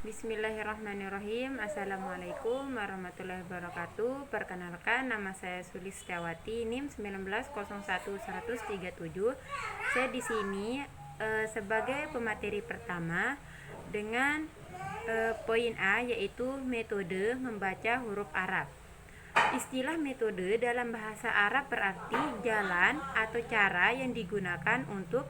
Bismillahirrahmanirrahim. Assalamualaikum warahmatullahi wabarakatuh. Perkenalkan, nama saya Sulistiawati, NIM 1901137. Saya di sini sebagai pemateri pertama dengan poin A, yaitu metode membaca huruf Arab. Istilah metode dalam bahasa Arab berarti jalan atau cara yang digunakan untuk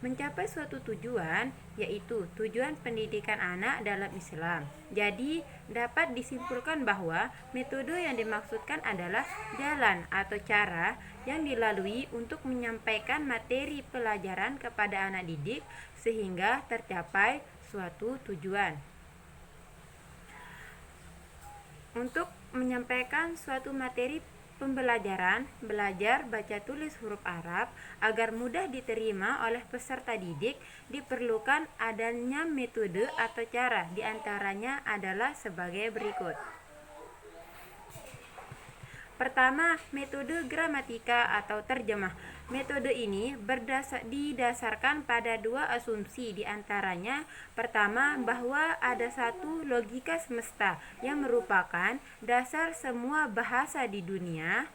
mencapai suatu tujuan, yaitu tujuan pendidikan anak dalam Islam. Jadi, dapat disimpulkan bahwa metode yang dimaksudkan adalah jalan atau cara yang dilalui untuk menyampaikan materi pelajaran kepada anak didik sehingga tercapai suatu tujuan. Untuk menyampaikan suatu materi pembelajaran, belajar baca tulis huruf Arab agar mudah diterima oleh peserta didik, diperlukan adanya metode atau cara. Di antaranya adalah sebagai berikut. Pertama, metode gramatika atau terjemah. Metode ini didasarkan pada dua asumsi, di antaranya pertama, bahwa ada satu logika semesta yang merupakan dasar semua bahasa di dunia,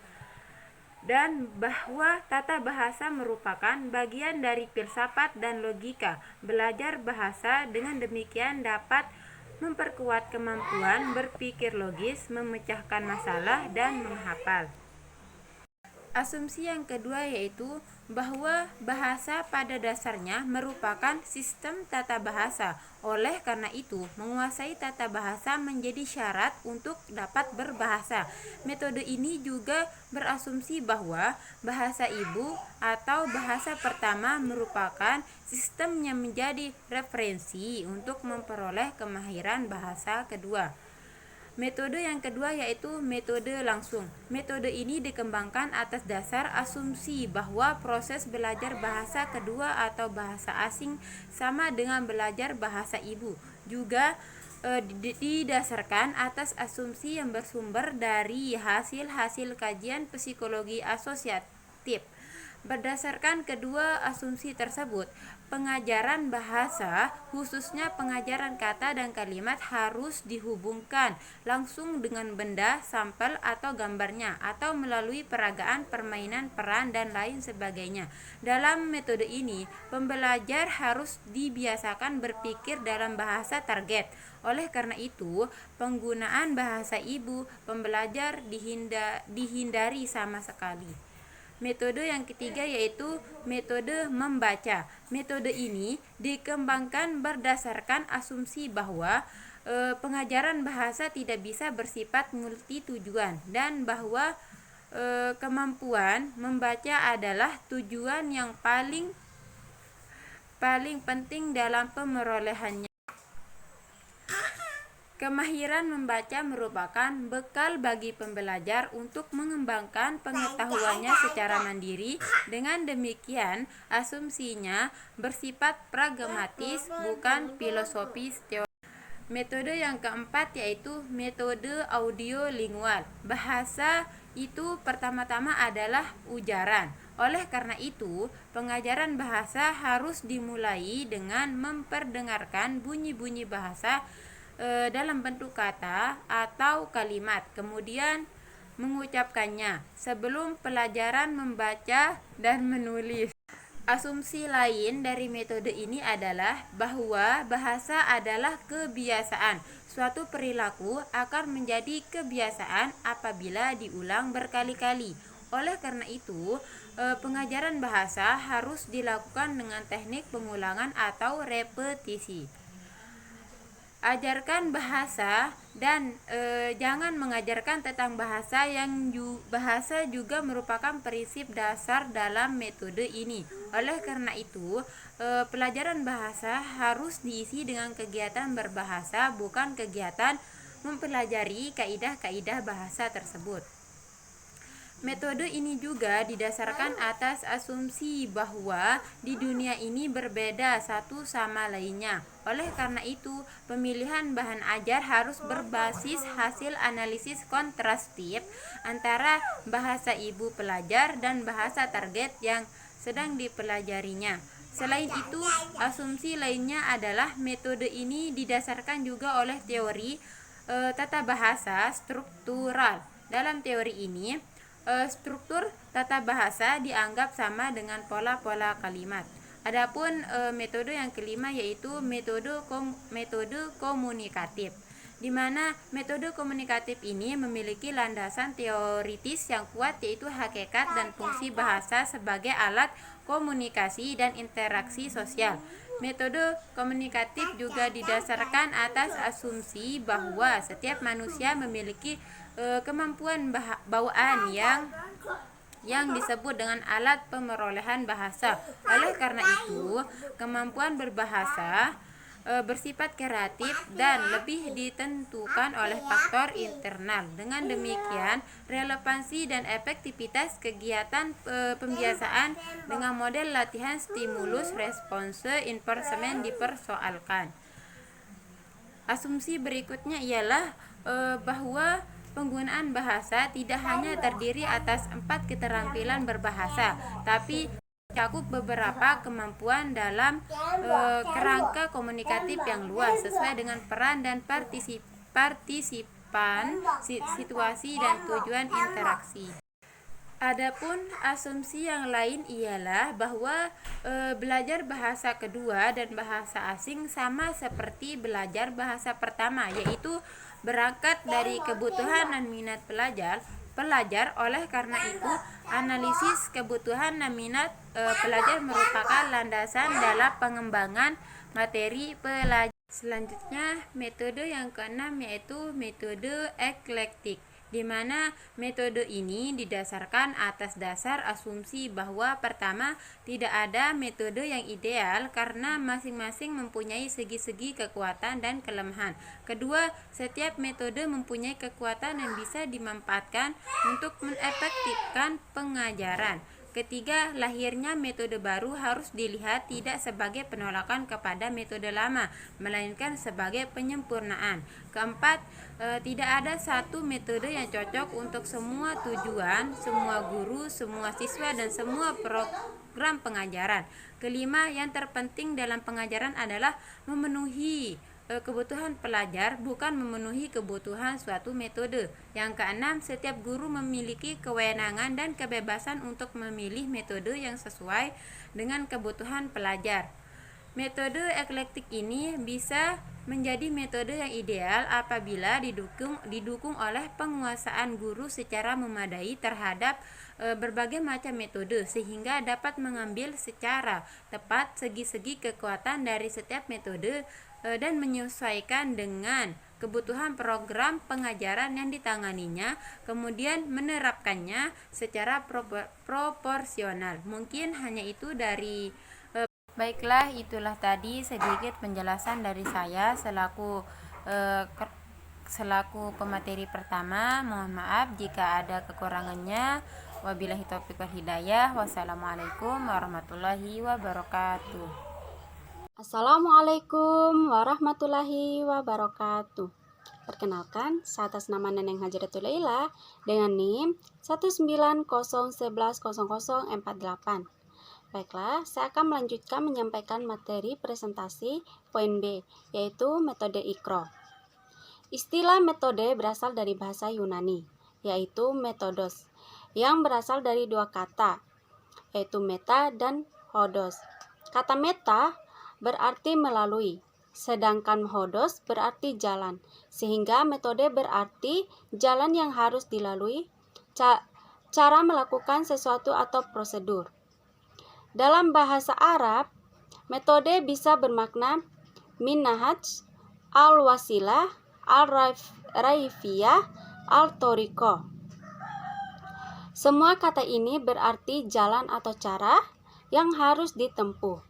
dan bahwa tata bahasa merupakan bagian dari filsafat dan logika. Belajar bahasa dengan demikian dapat memperkuat kemampuan berpikir logis, memecahkan masalah, dan menghafal. Asumsi yang kedua yaitu bahwa bahasa pada dasarnya merupakan sistem tata bahasa. Oleh karena itu, menguasai tata bahasa menjadi syarat untuk dapat berbahasa. Metode ini juga berasumsi bahwa bahasa ibu atau bahasa pertama merupakan sistem yang menjadi referensi untuk memperoleh kemahiran bahasa kedua. Metode yang kedua yaitu metode langsung. Metode ini dikembangkan atas dasar asumsi bahwa proses belajar bahasa kedua atau bahasa asing sama dengan belajar bahasa ibu. Juga didasarkan atas asumsi yang bersumber dari hasil-hasil kajian psikologi asosiatif. Berdasarkan kedua asumsi tersebut, pengajaran bahasa, khususnya pengajaran kata dan kalimat, harus dihubungkan langsung dengan benda, sampel, atau gambarnya, atau melalui peragaan, permainan, peran, dan lain sebagainya. Dalam metode ini, pembelajar harus dibiasakan berpikir dalam bahasa target. Oleh karena itu, penggunaan bahasa ibu pembelajar dihindari sama sekali. Metode yang ketiga yaitu metode membaca. Metode ini dikembangkan berdasarkan asumsi bahwa pengajaran bahasa tidak bisa bersifat multitujuan, dan bahwa kemampuan membaca adalah tujuan yang paling penting dalam pemerolehannya. Kemahiran membaca merupakan bekal bagi pembelajar untuk mengembangkan pengetahuannya secara mandiri. Dengan demikian, asumsinya bersifat pragmatis, bukan filosofis teori. Metode yang keempat yaitu metode audiolingual. Bahasa itu pertama-tama adalah ujaran. Oleh karena itu, pengajaran bahasa harus dimulai dengan memperdengarkan bunyi-bunyi bahasa dalam bentuk kata atau kalimat, kemudian mengucapkannya sebelum pelajaran membaca dan menulis. Asumsi lain dari metode ini adalah bahwa bahasa adalah kebiasaan. Suatu perilaku akan menjadi kebiasaan apabila diulang berkali-kali. Oleh karena itu, pengajaran bahasa harus dilakukan dengan teknik pengulangan atau repetisi. Ajarkan bahasa dan jangan mengajarkan tentang bahasa. Bahasa juga merupakan prinsip dasar dalam metode ini. Oleh karena itu, pelajaran bahasa harus diisi dengan kegiatan berbahasa, bukan kegiatan mempelajari kaidah-kaidah bahasa tersebut. Metode ini juga didasarkan atas asumsi bahwa di dunia ini berbeda satu sama lainnya. Oleh karena itu, pemilihan bahan ajar harus berbasis hasil analisis kontrastif antara bahasa ibu pelajar dan bahasa target yang sedang dipelajarinya. Selain itu, asumsi lainnya adalah metode ini didasarkan juga oleh teori tata bahasa struktural. Dalam teori ini, struktur tata bahasa dianggap sama dengan pola-pola kalimat. Adapun metode yang kelima yaitu metode komunikatif, di mana metode komunikatif ini memiliki landasan teoritis yang kuat, yaitu hakikat dan fungsi bahasa sebagai alat komunikasi dan interaksi sosial. Metode komunikatif juga didasarkan atas asumsi bahwa setiap manusia memiliki kemampuan bawaan yang disebut dengan alat pemerolehan bahasa. Oleh karena itu, kemampuan berbahasa bersifat kreatif dan lebih ditentukan oleh faktor internal. Dengan demikian, relevansi dan efektivitas kegiatan pembiasaan dengan model latihan stimulus response enforcement dipersoalkan. Asumsi berikutnya ialah bahwa penggunaan bahasa tidak hanya terdiri atas 4 keterampilan berbahasa, tapi mencakup beberapa kemampuan dalam kerangka komunikatif yang luas sesuai dengan peran dan partisipan, situasi dan tujuan interaksi. Adapun asumsi yang lain ialah bahwa belajar bahasa kedua dan bahasa asing sama seperti belajar bahasa pertama, yaitu berangkat dari kebutuhan dan minat pelajar. Oleh karena itu, analisis kebutuhan dan minat pelajar merupakan landasan dalam pengembangan materi pelajaran. Selanjutnya, metode yang keenam yaitu metode eklektik, di mana metode ini didasarkan atas dasar asumsi bahwa pertama, tidak ada metode yang ideal karena masing-masing mempunyai segi-segi kekuatan dan kelemahan. Kedua, setiap metode mempunyai kekuatan yang bisa dimanfaatkan untuk mengefektifkan pengajaran. Ketiga, lahirnya metode baru harus dilihat tidak sebagai penolakan kepada metode lama, melainkan sebagai penyempurnaan. Keempat, tidak ada satu metode yang cocok untuk semua tujuan, semua guru, semua siswa, dan semua program pengajaran. Kelima, yang terpenting dalam pengajaran adalah memenuhi kebutuhan pelajar, bukan memenuhi kebutuhan suatu metode. Yang keenam, setiap guru memiliki kewenangan dan kebebasan untuk memilih metode yang sesuai dengan kebutuhan pelajar. Metode eklektik ini bisa menjadi metode yang ideal apabila didukung oleh penguasaan guru secara memadai terhadap berbagai macam metode, sehingga dapat mengambil secara tepat segi-segi kekuatan dari setiap metode dan menyesuaikan dengan kebutuhan program pengajaran yang ditanganinya, kemudian menerapkannya secara proporsional. Mungkin hanya itu dari baiklah, itulah tadi sedikit penjelasan dari saya selaku pemateri pertama. Mohon maaf jika ada kekurangannya. Wabillahi taufiq wal hidayah. Wassalamualaikum warahmatullahi wabarakatuh. Assalamualaikum warahmatullahi wabarakatuh. Perkenalkan, saya atas nama Neneng Hajratul Laila dengan NIM 190110048. Baiklah, saya akan melanjutkan menyampaikan materi presentasi poin B, yaitu metode IKRO. Istilah metode berasal dari bahasa Yunani, yaitu metodos, yang berasal dari dua kata, yaitu meta dan hodos. Kata meta berarti melalui, sedangkan hodos berarti jalan, sehingga metode berarti jalan yang harus dilalui, cara melakukan sesuatu atau prosedur. Dalam bahasa Arab, metode bisa bermakna minhaj, al-wasilah, al-raifiyah, al-toriko. Semua kata ini berarti jalan atau cara yang harus ditempuh.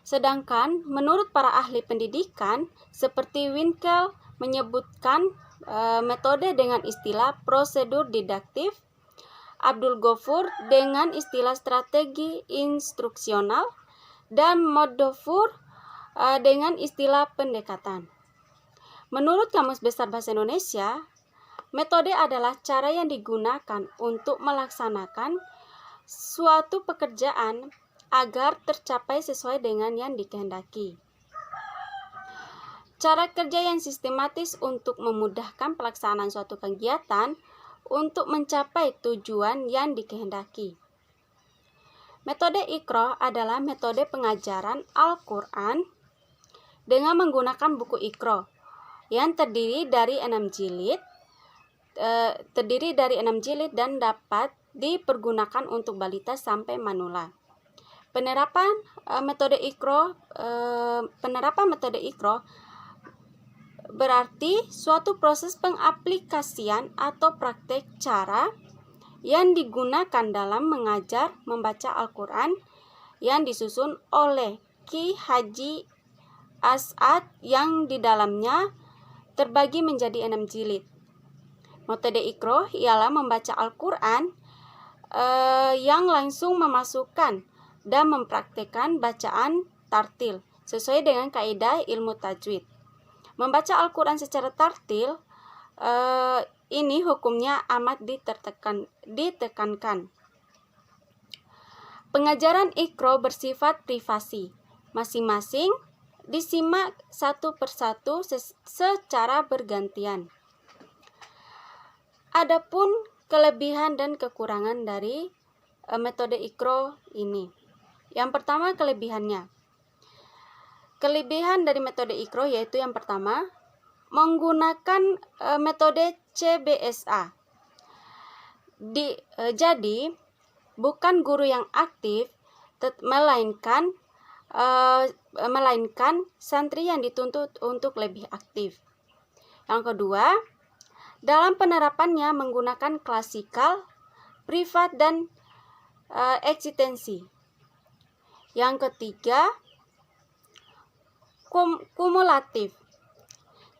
Sedangkan menurut para ahli pendidikan seperti Winkel menyebutkan metode dengan istilah prosedur didaktif, Abdul Ghafur dengan istilah strategi instruksional, dan Modofur dengan istilah pendekatan. Menurut Kamus Besar Bahasa Indonesia, metode adalah cara yang digunakan untuk melaksanakan suatu pekerjaan agar tercapai sesuai dengan yang dikehendaki. Cara kerja yang sistematis untuk memudahkan pelaksanaan suatu kegiatan untuk mencapai tujuan yang dikehendaki. Metode Iqra adalah metode pengajaran Al-Quran dengan menggunakan buku Iqra yang terdiri dari 6 jilid dan dapat dipergunakan untuk balita sampai manula. Penerapan metode Iqra berarti suatu proses pengaplikasian atau praktek cara yang digunakan dalam mengajar membaca Al-Quran yang disusun oleh Ki Haji As'ad yang di dalamnya terbagi menjadi 6 jilid. Metode Iqra ialah membaca Al-Quran yang langsung memasukkan dan mempraktekkan bacaan tartil sesuai dengan kaidah ilmu tajwid. Membaca Al-Quran secara tartil ini hukumnya amat ditekankan. Pengajaran Iqra bersifat privasi, masing-masing disimak satu persatu secara bergantian. Adapun kelebihan dan kekurangan dari metode Iqra ini. Yang pertama, kelebihannya. Kelebihan dari metode Iqra yaitu yang pertama, menggunakan metode CBSA. Jadi, bukan guru yang aktif, melainkan santri yang dituntut untuk lebih aktif. Yang kedua, dalam penerapannya menggunakan klasikal, privat, dan eksistensi. Yang ketiga, kumulatif.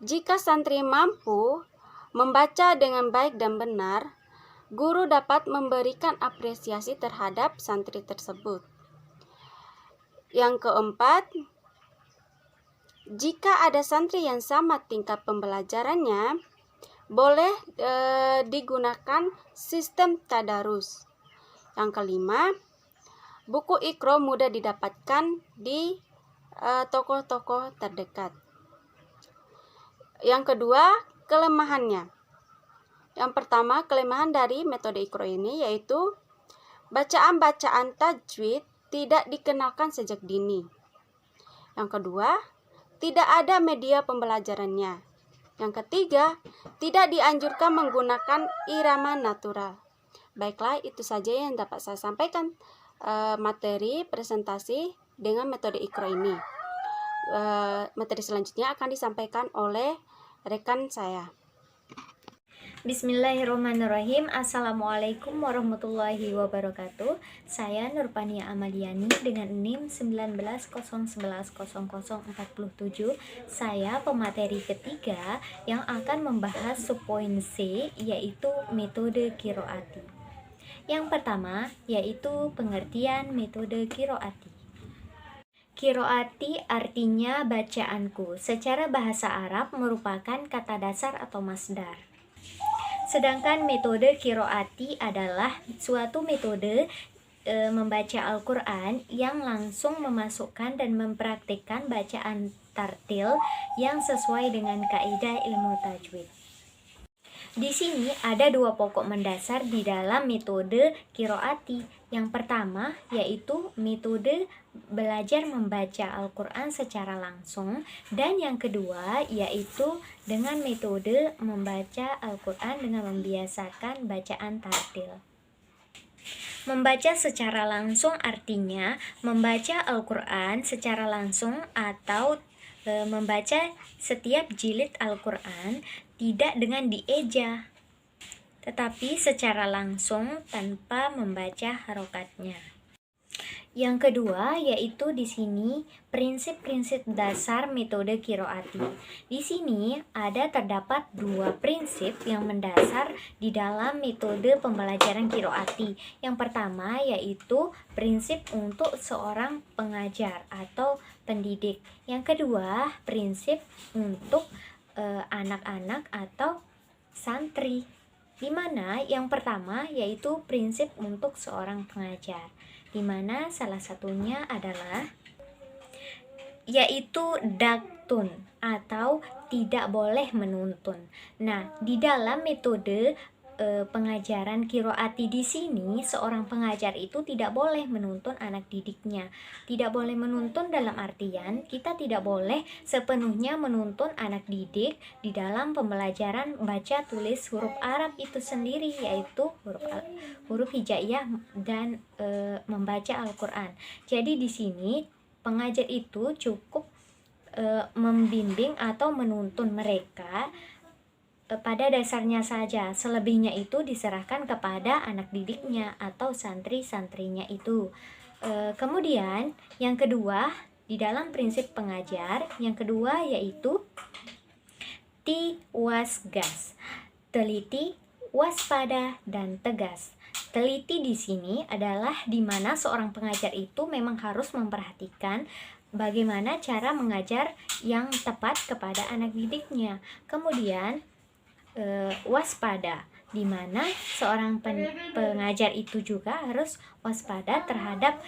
Jika santri mampu membaca dengan baik dan benar, guru dapat memberikan apresiasi terhadap santri tersebut. Yang keempat, jika ada santri yang sama tingkat pembelajarannya, boleh digunakan sistem tadarus. Yang kelima, buku Iqra mudah didapatkan di toko-toko terdekat. Yang kedua, kelemahannya. Yang pertama, kelemahan dari metode Iqra ini yaitu bacaan-bacaan tajwid tidak dikenalkan sejak dini. Yang kedua, tidak ada media pembelajarannya. Yang ketiga, tidak dianjurkan menggunakan irama natural. Baiklah, itu saja yang dapat saya sampaikan materi presentasi dengan metode Iqra ini. Materi selanjutnya akan disampaikan oleh rekan saya. Bismillahirrahmanirrahim. Assalamualaikum warahmatullahi wabarakatuh. Saya Nurpania Amaliani dengan NIM 1901110047. Saya pemateri ketiga yang akan membahas subpoin C, yaitu metode qiraati. Yang pertama yaitu pengertian metode qiraati. Qiraati artinya bacaanku. Secara bahasa Arab merupakan kata dasar atau masdar. Sedangkan metode qiraati adalah suatu metode membaca Al-Quran yang langsung memasukkan dan mempraktikkan bacaan tartil yang sesuai dengan kaidah ilmu tajwid. Di sini ada dua pokok mendasar di dalam metode qiraati. Yang pertama yaitu metode belajar membaca Al-Quran secara langsung, dan yang kedua yaitu dengan metode membaca Al-Quran dengan membiasakan bacaan tartil. Membaca secara langsung artinya membaca Al-Quran secara langsung atau membaca setiap jilid Al-Quran tidak dengan dieja, tetapi secara langsung tanpa membaca harokatnya. Yang kedua yaitu di sini prinsip-prinsip dasar metode qiraati. Di sini terdapat dua prinsip yang mendasar di dalam metode pembelajaran qiraati. Yang pertama yaitu prinsip untuk seorang pengajar atau pendidik. Yang kedua prinsip untuk anak-anak atau santri. Di mana yang pertama yaitu prinsip untuk seorang pengajar. di mana salah satunya adalah yaitu daktun atau tidak boleh menuntun. Nah, di dalam metode pengajaran kiroati di sini, seorang pengajar itu tidak boleh menuntun anak didiknya. Tidak boleh menuntun dalam artian kita tidak boleh sepenuhnya menuntun anak didik di dalam pembelajaran baca tulis huruf Arab itu sendiri, yaitu huruf hijaiyah dan membaca Al-Qur'an. Jadi di sini pengajar itu cukup membimbing atau menuntun mereka pada dasarnya saja. Selebihnya itu diserahkan kepada anak didiknya atau santri-santrinya itu. Kemudian yang kedua, di dalam prinsip pengajar yang kedua yaitu tiwasgas, teliti, waspada, dan tegas. Teliti di sini adalah di mana seorang pengajar itu memang harus memperhatikan bagaimana cara mengajar yang tepat kepada anak didiknya. Kemudian waspada, di mana seorang pengajar itu juga harus waspada terhadap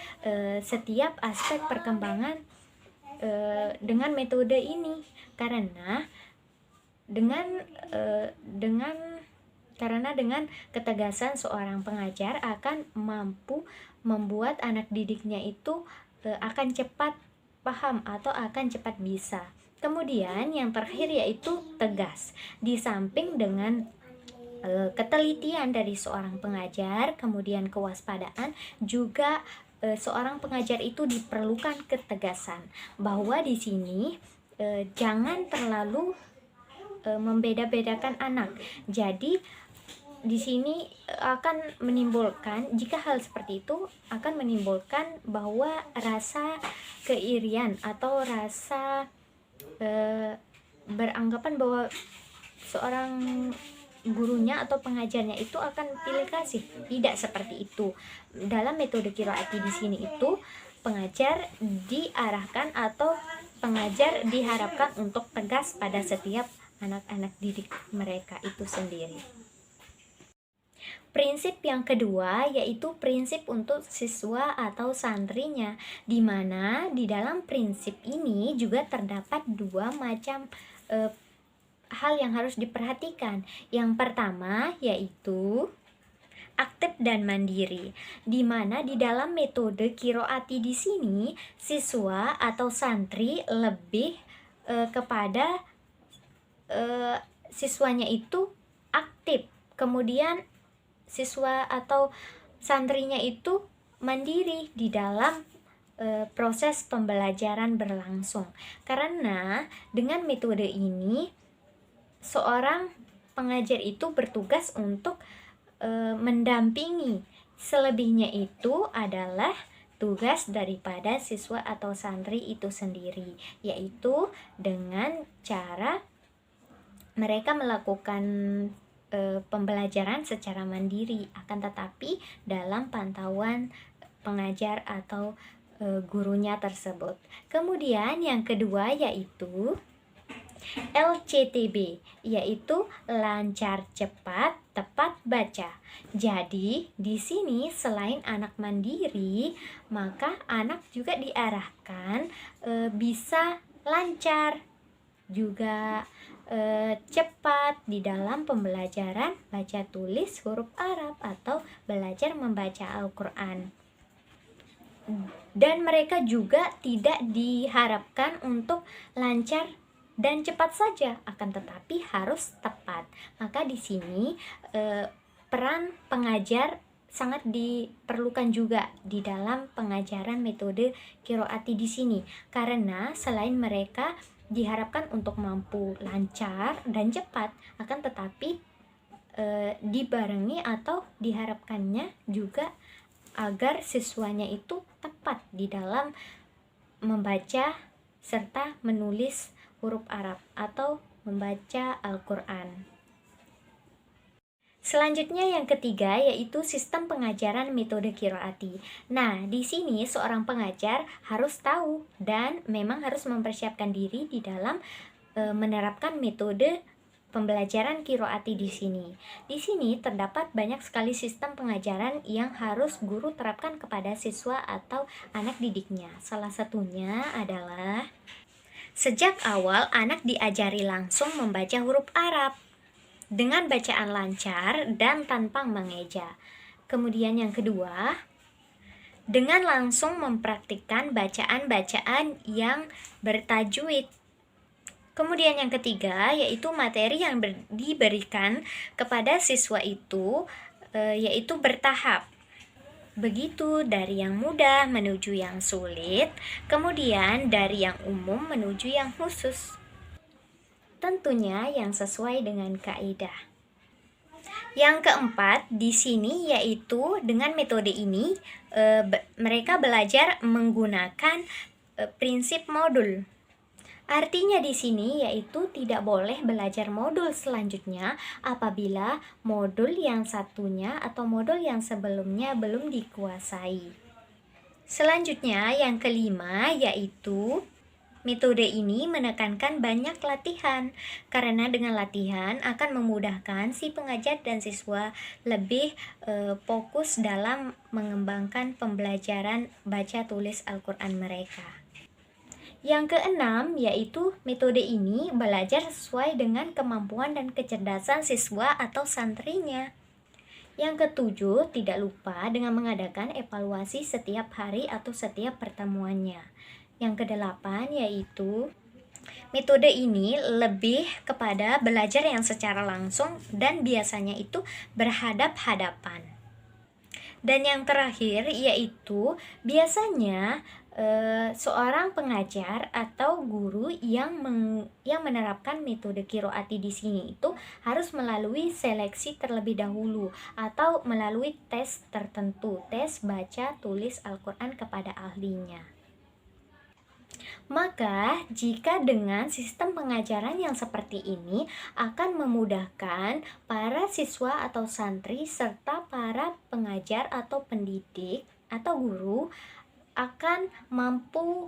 setiap aspek perkembangan dengan metode ini, karena dengan ketegasan seorang pengajar akan mampu membuat anak didiknya itu akan cepat paham atau akan cepat bisa. Kemudian yang terakhir yaitu tegas. Di samping dengan ketelitian dari seorang pengajar, kemudian kewaspadaan, juga seorang pengajar itu diperlukan ketegasan, bahwa di sini jangan terlalu membeda-bedakan anak. Jadi di sini akan menimbulkan, jika hal seperti itu akan menimbulkan bahwa rasa keirian atau rasa beranggapan bahwa seorang gurunya atau pengajarnya itu akan pilih kasih. Tidak seperti itu. Dalam metode kiroati di sini itu pengajar diarahkan atau pengajar diharapkan untuk tegas pada setiap anak-anak didik mereka itu sendiri. Prinsip yang kedua yaitu prinsip untuk siswa atau santrinya, di mana di dalam prinsip ini juga terdapat dua macam hal yang harus diperhatikan. Yang pertama yaitu aktif dan mandiri, di mana di dalam metode kiroati di sini siswa atau santri lebih kepada siswanya itu aktif, kemudian siswa atau santrinya itu mandiri di dalam proses pembelajaran berlangsung. Karena dengan metode ini seorang pengajar itu bertugas untuk mendampingi. Selebihnya itu adalah tugas daripada siswa atau santri itu sendiri, yaitu dengan cara mereka melakukan pembelajaran secara mandiri, akan tetapi dalam pantauan pengajar atau gurunya tersebut. Kemudian yang kedua yaitu LCTB, yaitu lancar, cepat, tepat baca. Jadi di sini selain anak mandiri, maka anak juga diarahkan bisa lancar, juga cepat di dalam pembelajaran baca tulis huruf Arab atau belajar membaca Al-Quran. Dan mereka juga tidak diharapkan untuk lancar dan cepat saja, akan tetapi harus tepat. Maka di sini peran pengajar sangat diperlukan juga di dalam pengajaran metode kiroati di sini, karena selain mereka diharapkan untuk mampu lancar dan cepat, akan tetapi dibarengi atau diharapkannya juga agar siswanya itu tepat di dalam membaca serta menulis huruf Arab atau membaca Al-Quran. Selanjutnya yang ketiga yaitu sistem pengajaran metode kiroati. Nah, di sini seorang pengajar harus tahu dan memang harus mempersiapkan diri di dalam menerapkan metode pembelajaran kiroati di sini. Di sini terdapat banyak sekali sistem pengajaran yang harus guru terapkan kepada siswa atau anak didiknya. Salah satunya adalah sejak awal anak diajari langsung membaca huruf Arab dengan bacaan lancar dan tanpa mengeja. Kemudian yang kedua, dengan langsung mempraktikkan bacaan-bacaan yang bertajwid. Kemudian yang ketiga, yaitu materi yang diberikan kepada siswa itu yaitu bertahap. Begitu dari yang mudah menuju yang sulit, kemudian dari yang umum menuju yang khusus. Tentunya yang sesuai dengan kaidah. Yang keempat di sini yaitu dengan metode ini mereka belajar menggunakan prinsip modul. Artinya di sini yaitu tidak boleh belajar modul selanjutnya apabila modul yang satunya atau modul yang sebelumnya belum dikuasai. Selanjutnya yang kelima yaitu metode ini menekankan banyak latihan karena dengan latihan akan memudahkan si pengajar dan siswa lebih fokus dalam mengembangkan pembelajaran baca tulis Al-Quran mereka. Yang keenam yaitu metode ini belajar sesuai dengan kemampuan dan kecerdasan siswa atau santrinya. Yang ketujuh, tidak lupa dengan mengadakan evaluasi setiap hari atau setiap pertemuannya. Yang kedelapan yaitu metode ini lebih kepada belajar yang secara langsung dan biasanya itu berhadap-hadapan. Dan yang terakhir yaitu biasanya seorang pengajar atau guru yang menerapkan metode kiroati di sini itu harus melalui seleksi terlebih dahulu atau melalui tes tertentu, tes baca tulis Al-Quran kepada ahlinya. Maka jika dengan sistem pengajaran yang seperti ini akan memudahkan para siswa atau santri serta para pengajar atau pendidik atau guru akan mampu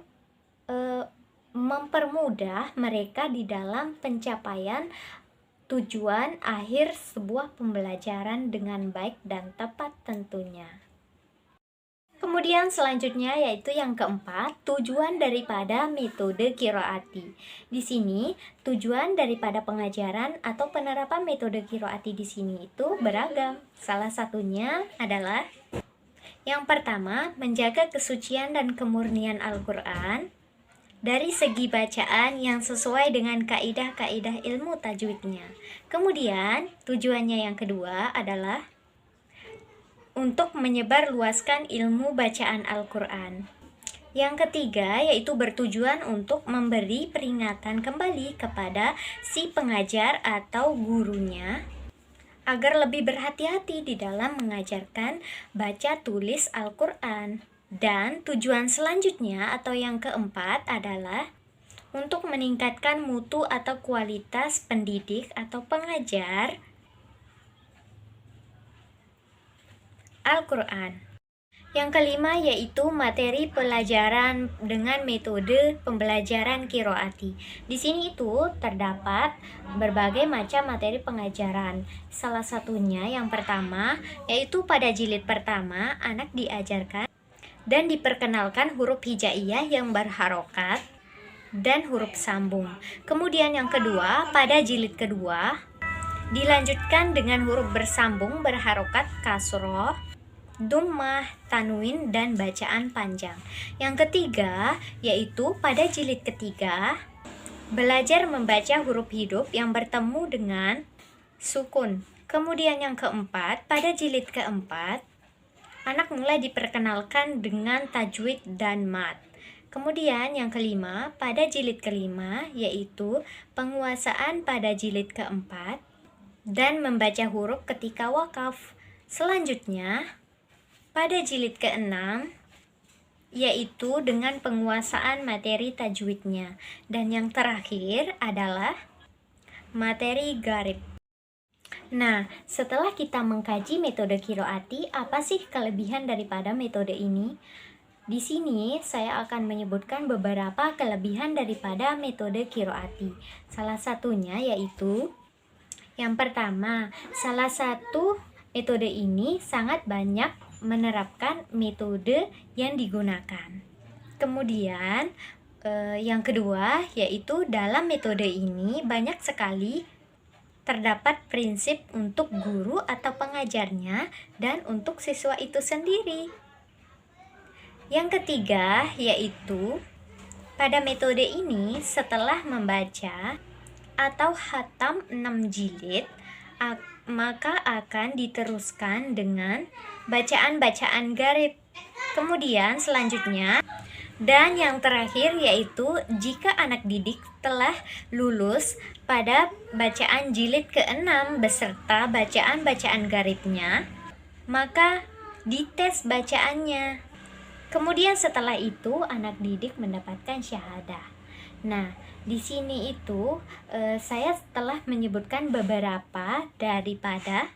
mempermudah mereka di dalam pencapaian tujuan akhir sebuah pembelajaran dengan baik dan tepat tentunya. Kemudian selanjutnya yaitu yang keempat, tujuan daripada metode kiroati. Di sini tujuan daripada pengajaran atau penerapan metode kiroati di sini itu beragam. Salah satunya adalah yang pertama, menjaga kesucian dan kemurnian Al-Quran dari segi bacaan yang sesuai dengan kaidah-kaidah ilmu tajwidnya. Kemudian, tujuannya yang kedua adalah untuk menyebarluaskan ilmu bacaan Al-Quran. Yang ketiga, yaitu bertujuan untuk memberi peringatan kembali kepada si pengajar atau gurunya agar lebih berhati-hati di dalam mengajarkan baca tulis Al-Quran. Dan tujuan selanjutnya atau yang keempat adalah untuk meningkatkan mutu atau kualitas pendidik atau pengajar Al-Quran. Yang kelima yaitu materi pelajaran dengan metode pembelajaran kiroati. Di sini itu terdapat berbagai macam materi pengajaran. Salah satunya yang pertama yaitu pada jilid pertama anak diajarkan dan diperkenalkan huruf hijaiyah yang berharokat dan huruf sambung. Kemudian yang kedua pada jilid kedua dilanjutkan dengan huruf bersambung berharokat kasroh, Dummah, tanwin, dan bacaan panjang. Yang ketiga, yaitu pada jilid ketiga, belajar membaca huruf hidup yang bertemu dengan sukun. Kemudian yang keempat, pada jilid keempat, anak mulai diperkenalkan dengan tajwid dan mat. Kemudian yang kelima, pada jilid kelima, yaitu penguasaan pada jilid keempat, dan membaca huruf ketika wakaf. Selanjutnya, pada jilid ke-6 yaitu dengan penguasaan materi tajwidnya. Dan yang terakhir adalah materi gharib. Nah, setelah kita mengkaji metode kiroati, apa sih kelebihan daripada metode ini? Di sini saya akan menyebutkan beberapa kelebihan daripada metode kiroati. Salah satunya yaitu Yang pertama, salah satu metode ini sangat banyak menerapkan metode yang digunakan. Kemudian, yang kedua yaitu dalam metode ini banyak sekali terdapat prinsip untuk guru atau pengajarnya dan untuk siswa itu sendiri. Yang ketiga yaitu pada metode ini setelah membaca atau khatam 6 jilid, maka akan diteruskan dengan bacaan-bacaan gharib. Kemudian selanjutnya, dan yang terakhir yaitu jika anak didik telah lulus pada bacaan jilid ke-6 beserta bacaan-bacaan gharibnya, maka dites bacaannya. Kemudian setelah itu anak didik mendapatkan syahadah. Nah, di sini itu saya telah menyebutkan beberapa daripada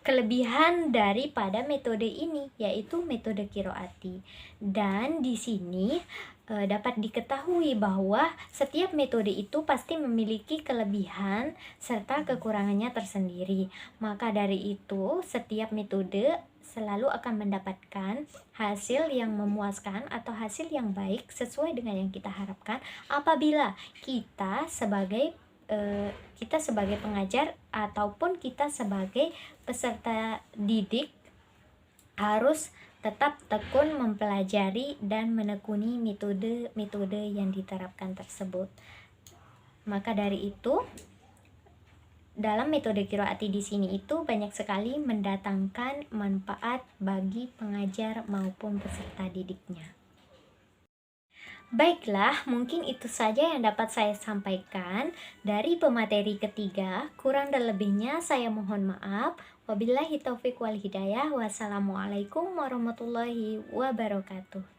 kelebihan daripada metode ini, yaitu metode Qiroati. Dan di sini dapat diketahui bahwa setiap metode itu pasti memiliki kelebihan serta kekurangannya tersendiri. Maka dari itu, setiap metode selalu akan mendapatkan hasil yang memuaskan atau hasil yang baik sesuai dengan yang kita harapkan apabila kita sebagai pengajar ataupun kita sebagai peserta didik harus tetap tekun mempelajari dan menekuni metode-metode yang diterapkan tersebut. Maka dari itu, dalam metode Qiroati di sini itu banyak sekali mendatangkan manfaat bagi pengajar maupun peserta didiknya. Baiklah, mungkin itu saja yang dapat saya sampaikan dari pemateri ketiga. Kurang dan lebihnya saya mohon maaf. Wabillahi taufiq wal hidayah. Wassalamualaikum warahmatullahi wabarakatuh.